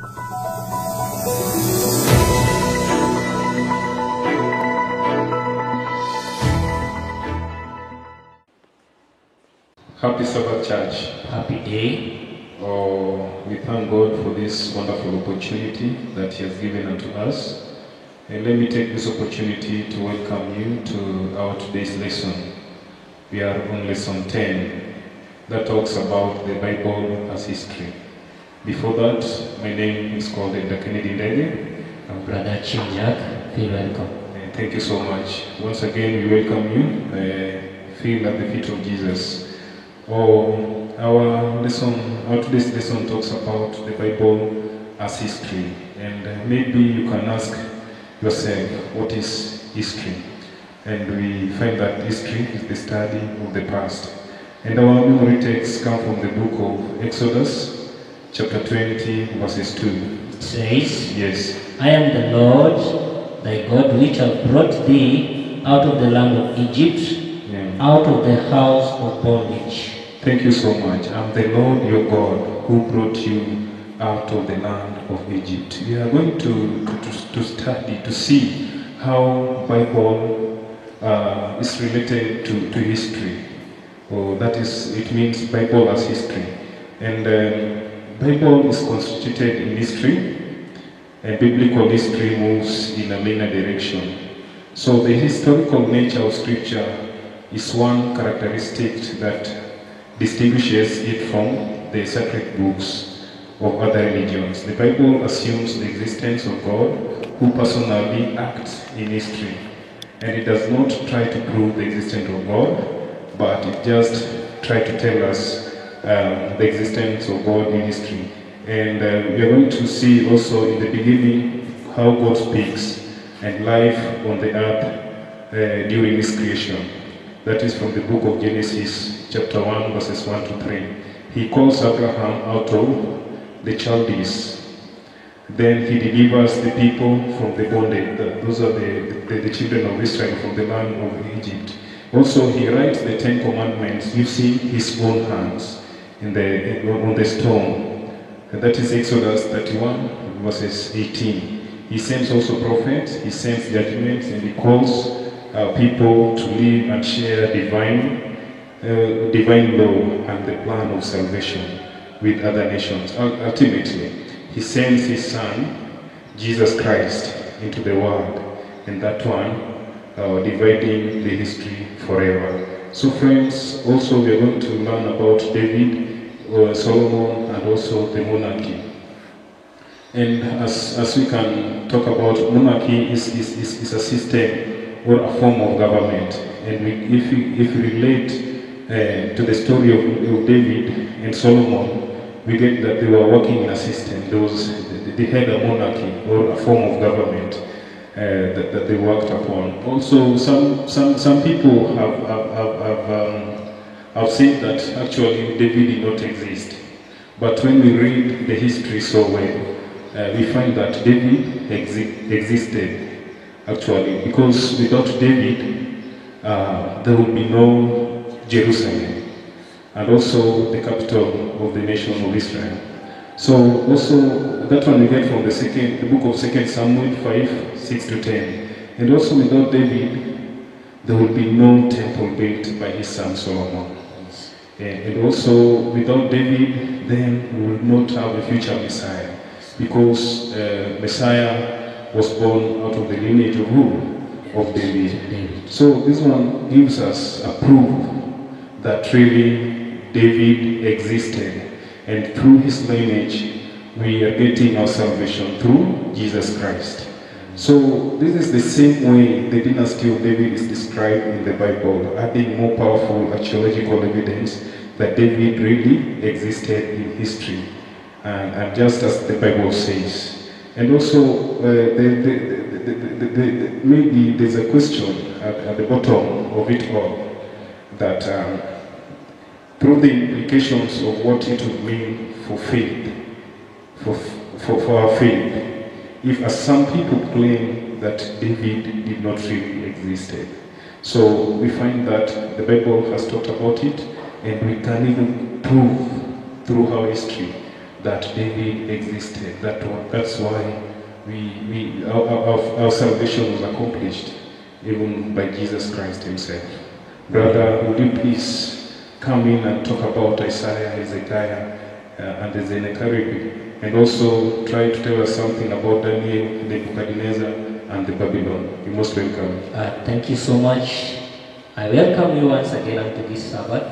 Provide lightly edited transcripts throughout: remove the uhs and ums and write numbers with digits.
Happy Sabbath, church. Happy day. We thank God for this wonderful opportunity that He has given unto us. And let me take this opportunity to welcome you to our today's lesson. We are on lesson 10 that talks about the Bible as history. Before that, my name is called Elder Kennedy Ndege. I'm Brother Chinjak. Feel welcome. Thank you so much. Once again, we welcome you. Feel at the feet of Jesus. Our today's lesson talks about the Bible as history, and maybe you can ask yourself, what is history? And we find that history is the study of the past. And our memory texts come from the book of Exodus, chapter 20, verses 2. It says, yes, I am the Lord, thy God, which have brought thee out of the land of Egypt, out of the house of bondage. Thank you so much. I'm the Lord your God who brought you out of the land of Egypt. We are going to study, to see how Bible is related to history. That is, it means Bible as history. And Bible is constituted in history, and biblical history moves in a linear direction. So the historical nature of Scripture is one characteristic that distinguishes it from the sacred books of other religions. The Bible assumes the existence of God who personally acts in history. And it does not try to prove the existence of God, but it just tries to tell us the existence of God in history. And we are going to see also in the beginning how God speaks and life on the earth during His creation. That is from the book of Genesis, chapter 1, verses 1 to 3. He calls Abraham out of the Chaldees. Then he delivers the people from the bondage. Those are the children of Israel from the land of Egypt. Also, he writes the 10 Commandments using his own hands on the stone. And that is Exodus 31, verses 18. He sends also prophets, he sends judgments, and he calls people to live and share divine law and the plan of salvation with other nations. Ultimately, He sends His Son, Jesus Christ, into the world, and that one dividing the history forever. So friends, also we are going to learn about David, Solomon, and also the monarchy. And as we can talk about, monarchy is a system or a form of government. And if we relate to the story of David and Solomon, we get that they were working in a system. They had a monarchy or a form of government that they worked upon. Also, some people have said that actually David did not exist. But when we read the history so well, we find that David existed. Actually, because without David, there would be no Jerusalem, and also the capital of the nation of Israel. So also that one we get from the book of 2 Samuel 5, 6 to 10. And also without David, there would be no temple built by his son Solomon. And also without David, then we would not have a future Messiah, because Messiah was born out of the lineage of who? Of David. So this one gives us a proof that really David existed, and through his lineage we are getting our salvation through Jesus Christ. So this is the same way the dynasty of David is described in the Bible, adding more powerful archaeological evidence that David really existed in history, and just as the Bible says. And also, maybe there's a question at the bottom of it all, that through the implications of what it would mean for faith, for our faith, if as some people claim that David did not really exist. So we find that the Bible has talked about it, and we can even prove through our history that David existed. That's why our salvation was accomplished even by Jesus Christ himself. Brother, would you please come in and talk about Isaiah, Hezekiah, and the Sennacherib, and also try to tell us something about Daniel, Nebuchadnezzar, and the Babylon. You're most welcome. Thank you so much. I welcome you once again unto this Sabbath.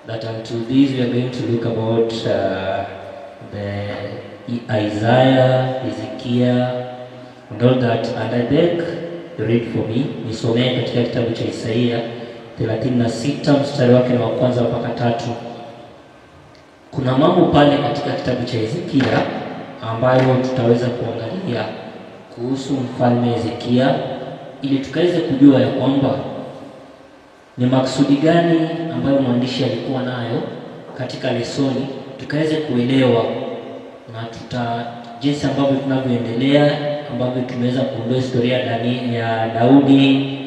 That unto this we are going to look about the Isaiah, Ezekiel, and all that. And I beg you read for me. Nisomee katika kitabu cha Isaia 36 mstari wake wa kwanza mpaka 3. Kuna mambo pale katika kitabu cha Ezekiel ambayo tutaweza kuangalia kuhusu mfalme Ezekiel ili tukaweze kujua ya kwamba ni maksudi gani ambayo mwandishi alikuwa nayo katika lesoni, tukaweze kuelewa na jinsi ambavyo tunavyoendelea, ambavyo tumeweza kuondoa historia ya Daudi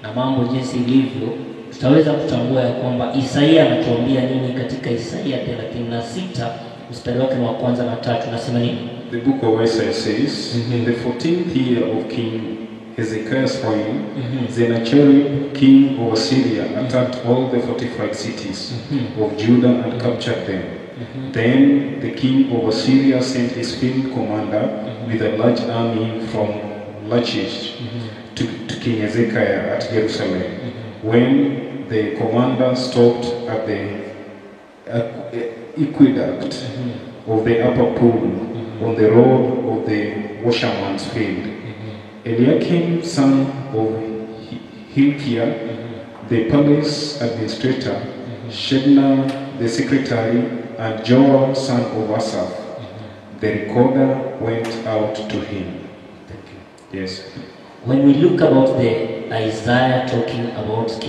na mambo jinsi ilivyo, tutaweza kutambua ya kwamba Isaia anatuambia nini katika Isaia 36 mstari wake wa kwanza na 3. Nasema nini? The book of Isaiah says, in the 14th year of King Hezekiah's reign, Sennacherib, king of Assyria, attacked all the fortified cities of Judah and captured them. Then the king of Assyria sent his field commander with a large army from Lachish to King Hezekiah at Jerusalem. When the commander stopped at the aqueduct of the upper pool on the road of the washerman's field, Eliakim, son of Hilkiah, the palace administrator, Shebna, the secretary, and Joel, son of Asaph, the recorder, went out to him. Thank you. Yes. When we look about the Isaiah talking about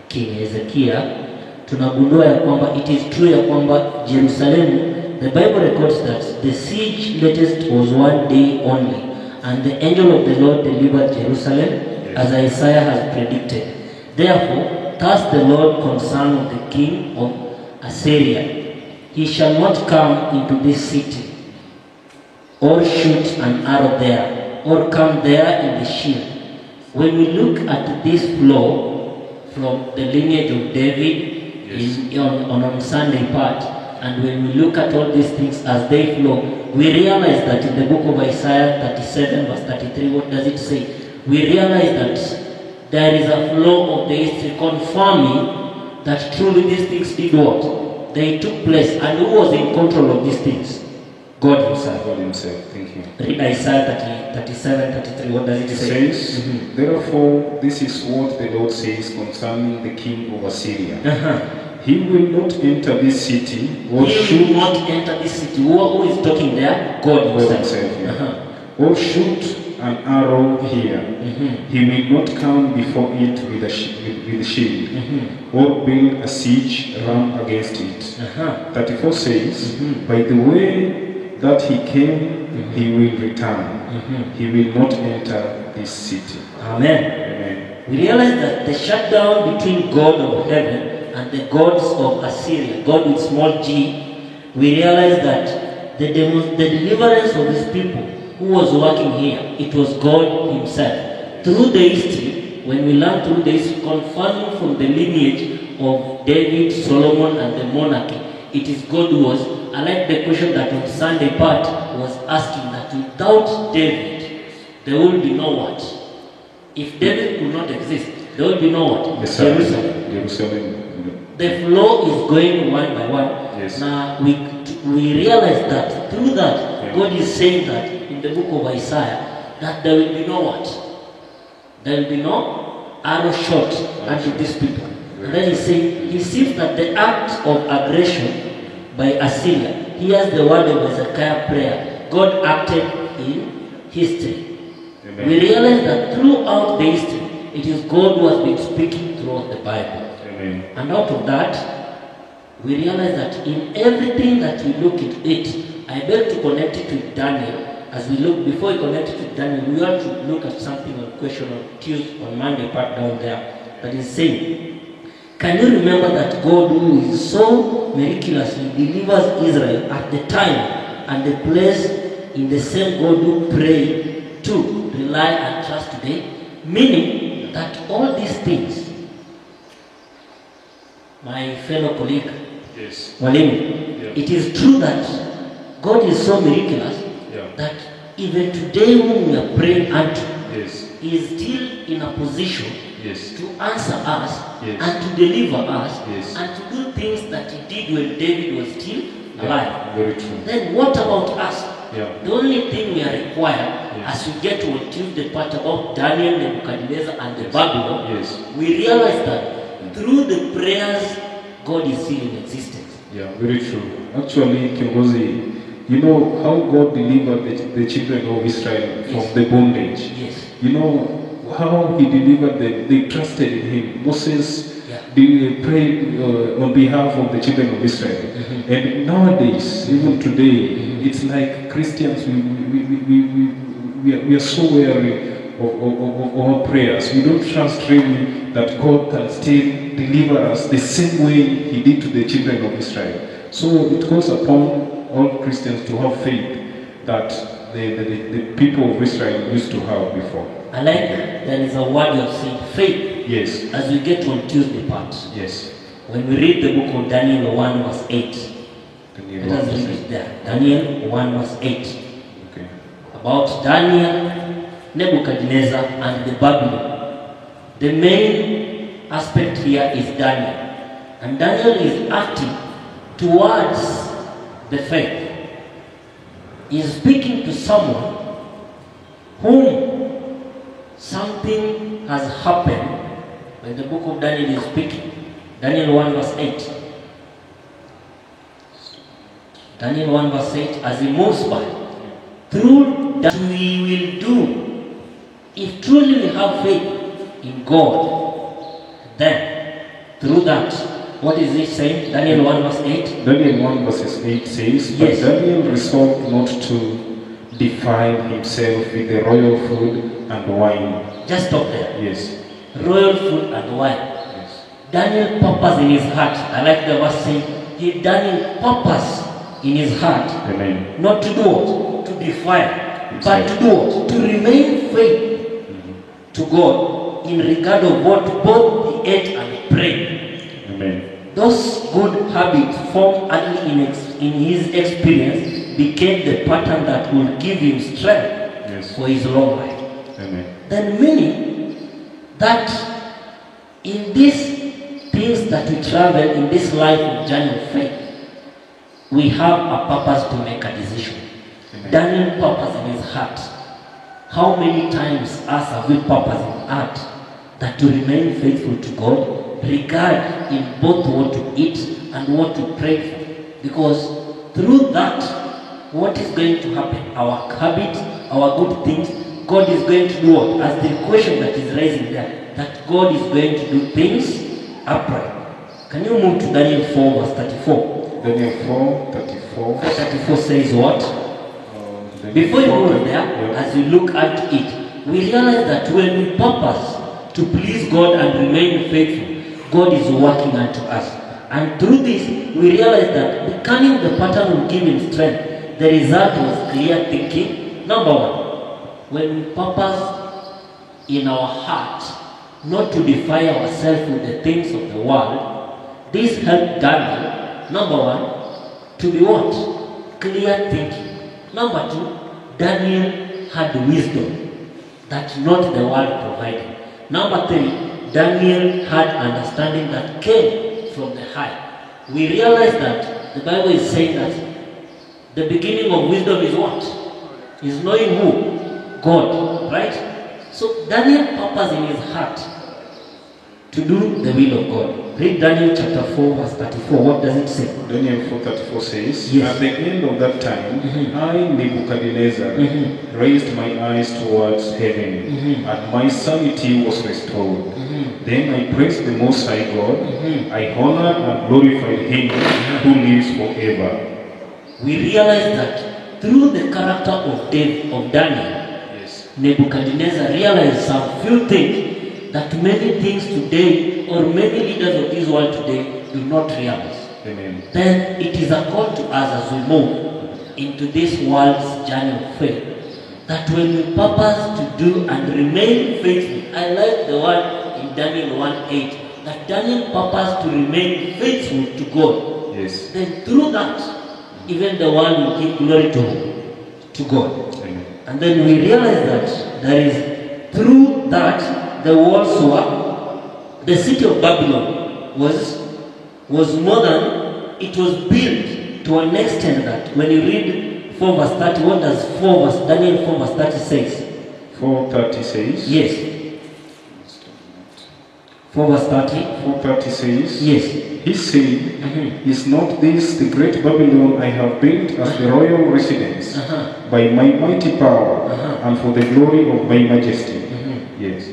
King Hezekiah, tunagundua ya kwamba it is true ya kwamba Jerusalem, the Bible records that the siege latest was one day only, and the angel of the Lord delivered Jerusalem, as Isaiah has predicted. Therefore, thus the Lord concerned of the king of Assyria, he shall not come into this city, or shoot an arrow there, or come there in the shield. When we look at this flow from the lineage of David on Sunday part, and when we look at all these things as they flow, we realize that in the book of Isaiah 37 verse 33, what does it say? We realize that there is a flow of the history confirming that truly these things did what? They took place. And who was in control of these things? God himself. God himself. Thank you. Read Isaiah 37, 33. What does it say? It says, therefore, this is what the Lord says concerning the king of Assyria. He will not enter this city or He will not enter this city. Who is talking there? God himself. Or shoot an arrow here. He will not come before it with a shield, or build a siege ram against it. 34 says, by the way that he came, he will return. He will not enter this city. Amen. Amen. We realize that the shutdown between God of heaven and the gods of Assyria, God with small g, we realize that the deliverance of these people who was working here, it was God himself. Through the history, when we learn through the history, confirming from the lineage of David, Solomon, and the monarchy, it is God who was. I like the question that on Sunday part was asking that without David, there will be no what? If David could not exist, there will be no what? Jerusalem. The flow is going one by one. Yes. Now we realize that through that, God is saying that in the book of Isaiah, that there will be no what? There will be no arrow shot unto these people. And then he's saying, he sees that the act of aggression by Assyria, here's the word of Hezekiah prayer, God acted in history. Amen. We realize that throughout the history, it is God who has been speaking throughout the Bible. Amen. And out of that, we realize that in everything that we look at it, I beg to connect it with Daniel. As we look, before we connect it with Daniel, we want to look at something on question on Tuesday, on Monday part down there, that is saying, Can you remember that God, who is so miraculously delivers Israel at the time and the place, in the same God who pray to rely and trust today? Meaning that all these things, my fellow colleague, Yes. Walimu, Yeah. it is true that God is so miraculous Yeah. that even today when we are praying unto, Yes. He is still in a position Yes. to answer us Yes. and to deliver us Yes. and to do things that He did when David was still alive. Yeah. Very true. Then what about us? Yeah. The only thing we are required, Yes. as we get to until the part about Daniel, Nebuchadnezzar, and the Babylon, Yes. we realize that through the prayers, God is still in existence. Yeah, very true. Actually, Kiongozi, you know how God delivered the children of Israel Yes. from the bondage. Yes. You know how He delivered them. They trusted in Him. Moses prayed on behalf of the children of Israel. And nowadays, even today, it's like Christians, we are so wary of our prayers. We don't trust really that God can still deliver us the same way He did to the children of Israel. So it goes upon all Christians to have faith that the people of Israel used to have before. I like there is a word you have said, faith, Yes, as we get to on Tuesday part. yes. When we read the book of Daniel 1 verse 8, Daniel let us 1 read verse it there. Daniel 1 verse 8. Okay. About Daniel, Nebuchadnezzar, and the Babylon. The main aspect here is Daniel. And Daniel is acting towards the faith. He is speaking to someone whom something has happened when the book of Daniel is speaking. Daniel 1 verse 8. Daniel 1 verse 8, as he moves by, through that we will do. If truly we have faith in God, then through that, what is it saying? Daniel 1 verse 8. Daniel 1 verses 8 says, Yes. But Daniel resolved not to defile himself with the royal food and wine. Just stop there. Yes. Royal food and wine. Yes. Daniel purpose in his heart. I like the verse saying, Daniel purpose in his heart, Amen. not to do what? To defile, but to do what? To remain faithful to God in regard of what both he ate and prayed. Amen. Those good habits formed early in his experience became the pattern that will give him strength Yes. for his long life. Amen. Then meaning that in these things that we travel in this life of journey of faith, we have a purpose to make a decision. Amen. Daniel purpose in his heart. How many times us have we purpose in heart that to remain faithful to God, regard in both what to eat and what to pray for? Because through that, what is going to happen? Our habits, our good things, God is going to do what? As the question that is raising there, that God is going to do things upright. Can you move to Daniel 4 verse 34? Daniel 4:34. 34 says what? Before you go there, as you look at it, we realize that when we purpose to please God and remain faithful, God is working unto us. And through this, we realize that becoming the pattern will give him strength. The result was clear thinking. Number one, when we purpose in our heart not to defile ourselves with the things of the world, this helped Daniel, number one, to be what? Clear thinking. Number two, Daniel had wisdom that not the world provided. Number three, Daniel had understanding that came from the high. We realize that the Bible is saying that the beginning of wisdom is what? Is knowing who? God, right? So Daniel purpose in his heart to do the will of God. Read Daniel chapter 4 verse 34. What does it say? Daniel 4:34 says, Yes. At the end of that time, I, Nebuchadnezzar, raised my eyes towards heaven, and my sanity was restored. Then I praised the Most High God. I honored and glorified Him who lives forever. We realize that through the character of Daniel, Yes. Nebuchadnezzar realized some few things that many things today, or many leaders of this world today, do not realize. Amen. Then it is a call to us as we move into this world's journey of faith, that when we purpose to do and remain faithful, I like the word in Daniel 1:8, that Daniel purposed to remain faithful to God. Yes. Then through that, even the world will give glory to God. Amen. And then we realize that there is, through that, the walls were, the city of Babylon was more than, it was built to an extent that when you read 4 verse 30, what does Daniel 4 verse 30 says? 4:30 says? Yes. 4 verse 30? 4:30 says? Yes. He said, Is not this the great Babylon I have built as the royal residence by my mighty power and for the glory of my majesty? Yes.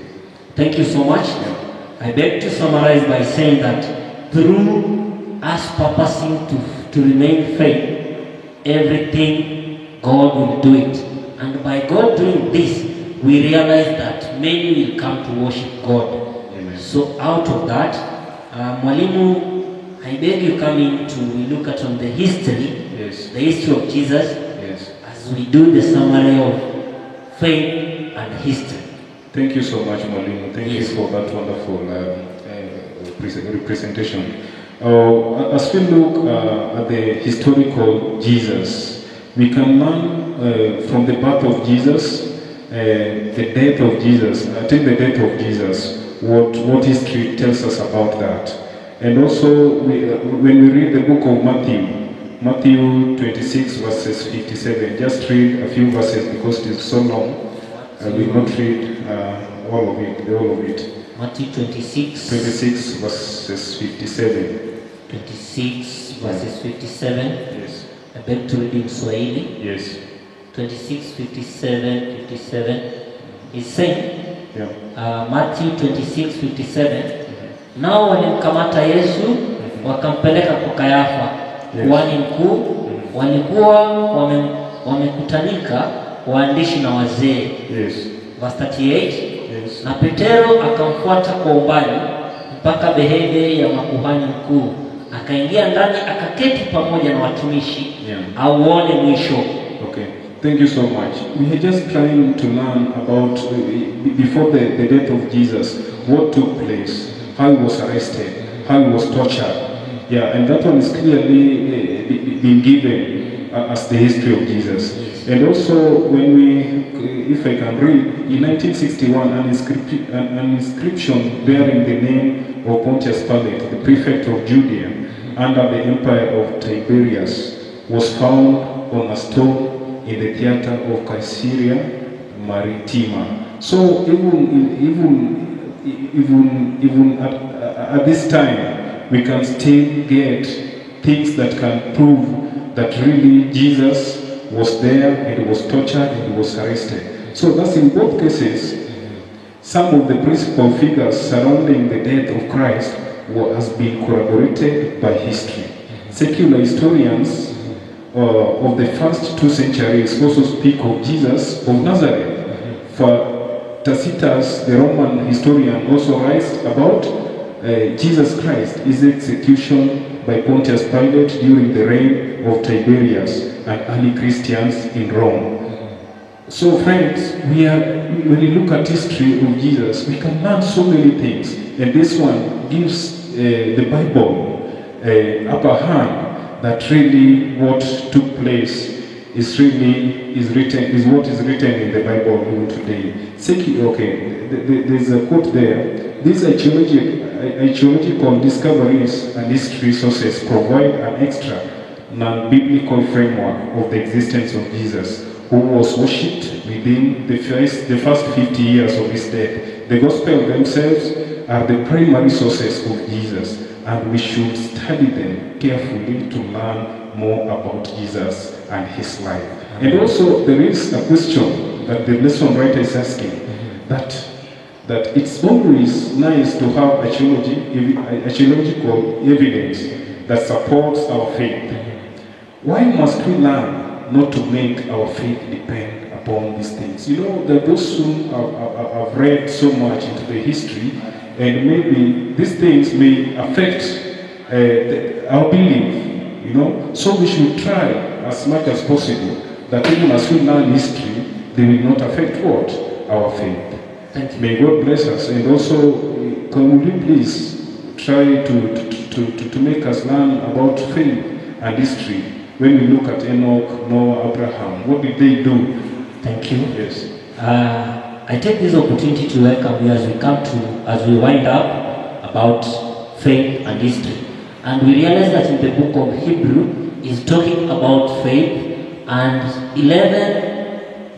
Thank you so much. Yeah. I beg to summarize by saying that through us purposing to remain faith, everything God will do it. And by God doing this, we realize that many will come to worship God. Amen. So out of that, Mwalimu, I beg you come in to look at on the history, Yes. the history of Jesus, Yes. as we do the summary of faith and history. Thank you so much, Mwalimu. Thank Yes. you for that wonderful presentation. As we look at the historical Jesus, we can learn from the birth of Jesus, the death of Jesus, until the death of Jesus, what history tells us about that. And also, when we read the book of Matthew 26 verses 57, just read a few verses because it is so long. I will not read all of it. Matthew 26 verses 57. 26 verses 57. Yes. I beg to read in Swahili. Yes. 26, 57 is saying, Yeah. Matthew 26, 57, nao walimkamata Yesu wakampeleka kwa Kayafa kuhani mkuu. Walikuwa wamekutanika waandishi na wazee. Yes. Verse 38. Yes. Na Petero akamfuata kwa umbali mpaka behebe ya makuhani mkuu, akaingia ndani akaketi pamoja na watumishi auone mwisho. Okay, thank you so much. We are just trying to learn about before the death of Jesus, what took place, how he was arrested, how he was tortured. Yeah, and that one is clearly being given as the history of Jesus. And also, when we, if I can read, in 1961, an inscription bearing the name of Pontius Pilate, the prefect of Judea, under the empire of Tiberius, was found on a stone in the theater of Caesarea Maritima. So even at this time, we can still get things that can prove that really Jesus was there and he was tortured and he was arrested. So that's in both cases, some of the principal figures surrounding the death of Christ has been corroborated by history. Secular historians of the first 2 centuries also speak of Jesus of Nazareth. For Tacitus, the Roman historian, also writes about Jesus Christ, his execution by Pontius Pilate during the reign of Tiberius and early Christians in Rome. So friends, when you look at history of Jesus, we can learn so many things, and this one gives the Bible upper hand that really what took place is what is written in the Bible even today. Okay, there's a quote there. These archaeological discoveries and history sources provide an extra non-biblical framework of the existence of Jesus, who was worshipped within the first 50 years of his death. The Gospels themselves are the primary sources of Jesus, and we should study them carefully to learn more about Jesus and his life. And also, there is a question that the lesson writer is asking, that it's always nice to have archaeological evidence that supports our faith. Why must we learn not to make our faith depend upon these things. You know, that those who have read so much into the history, and maybe these things may affect our belief, you know. So we should try as much as possible that even as we learn history, they will not affect what? Our faith. Thank you. May God bless us. And also, can you please try to make us learn about faith and history? When we look at Enoch, Noah, Abraham, what did they do? Thank you. Yes. I take this opportunity to welcome you as we wind up about faith and history. And we realize that in the book of Hebrew is talking about faith, and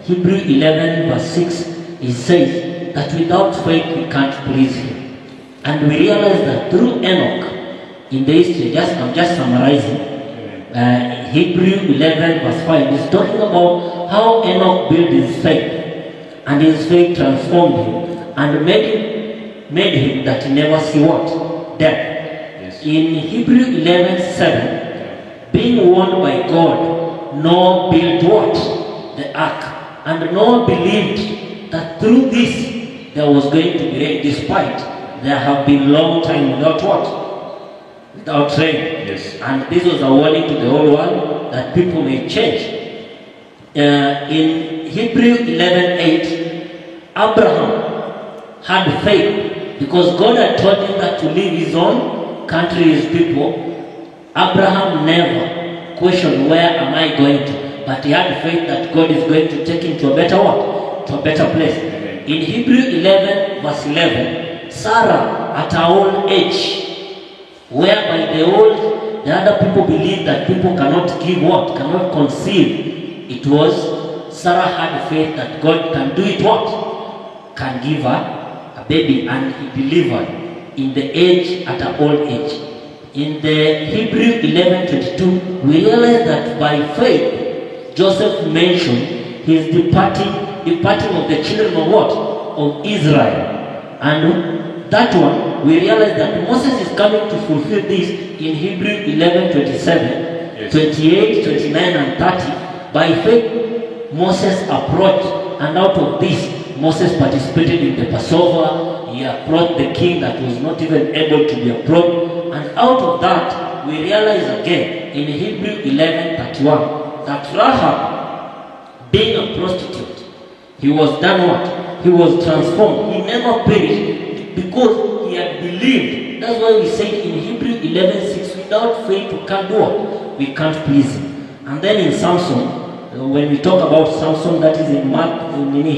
Hebrew 11 verse 6, it says that without faith we can't please him. And we realize that through Enoch, in the history, I'm just summarizing, Hebrew 11 verse 5 is talking about how Enoch built his faith, and his faith transformed him and made him that he never see what? Death. Yes. In Hebrew 11:7, being warned by God, Noah built what? The ark. And Noah believed that through this there was going to be rain, despite there have been long time without what? Without rain. Yes. And this was a warning to the whole world that people may change. In Hebrew 11:8, Abraham had faith because God had told him that to leave his own country, his people. Abraham never questioned, where am I going to? But he had faith that God is going to take him to a better what? To a better place. Amen. In Hebrew 11 verse 11, Sarah at her old age, whereby the other people believe that people cannot give what? Cannot conceive. It was Sarah had faith that God can do it what? Can give her a baby, and he delivered in the age, at her old age. In the Hebrew 11:22, we realize that by faith, Joseph mentioned his departing of the children of what? Of Israel. And that one, we realize that Moses is coming to fulfill this in Hebrew 11:27, yes. 28, 29, and 30. By faith, Moses approached, and out of this, Moses participated in the Passover. He approached the king that was not even able to be approached. And out of that, we realize again in Hebrew 11:31 that Rahab, being a prostitute, he was done what? He was transformed. He never perished because he had believed. That's why we say in Hebrew 11:6, without faith we can't do what? We can't please him. And then in Samson, when we talk about Samson, that is in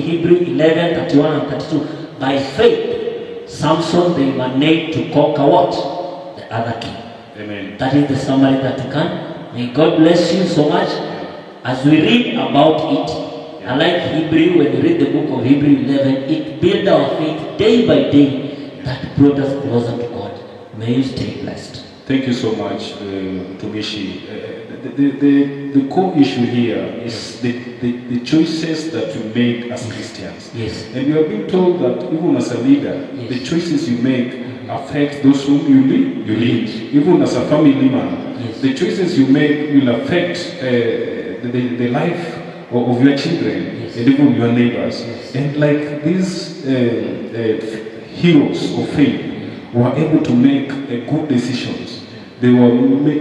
Hebrew 11:31 and 32, by faith, Samson, they managed to conquer what? The other king. Amen. That is the summary that we can. May God bless you so much. As we read about it, I like Hebrew, when you read the book of Hebrew 11, it built our faith day by day that brought us closer to God. May you stay blessed. Thank you so much, Tumishi. The core issue here is the choices that we make as Christians. Yes. And you have been told that even as a leader, yes. the choices you make affect those whom you lead. Even as a family man, yes. the choices you make will affect the life of your children, yes. and even your neighbors. Yes. And like these heroes of faith were able to make good decisions, they were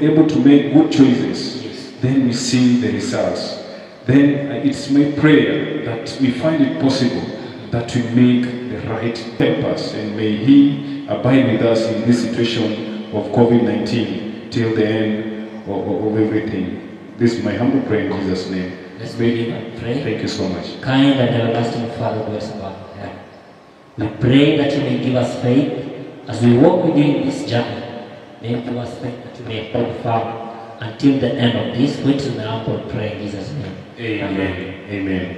able to make good choices, yes. then we see the results. Then it's my prayer that we find it possible that we make the right purpose, and may He abide with us in this situation of COVID-19 till the end of everything. This is my humble prayer in Jesus' name. Let's believe and pray. Thank you so much. Kind and everlasting Father, bless above heaven. We pray that you may give us faith as we walk with you in this journey. May you give us faith that you may hold firm until the end of this, which is the humble prayer in Jesus' name. Amen. Amen.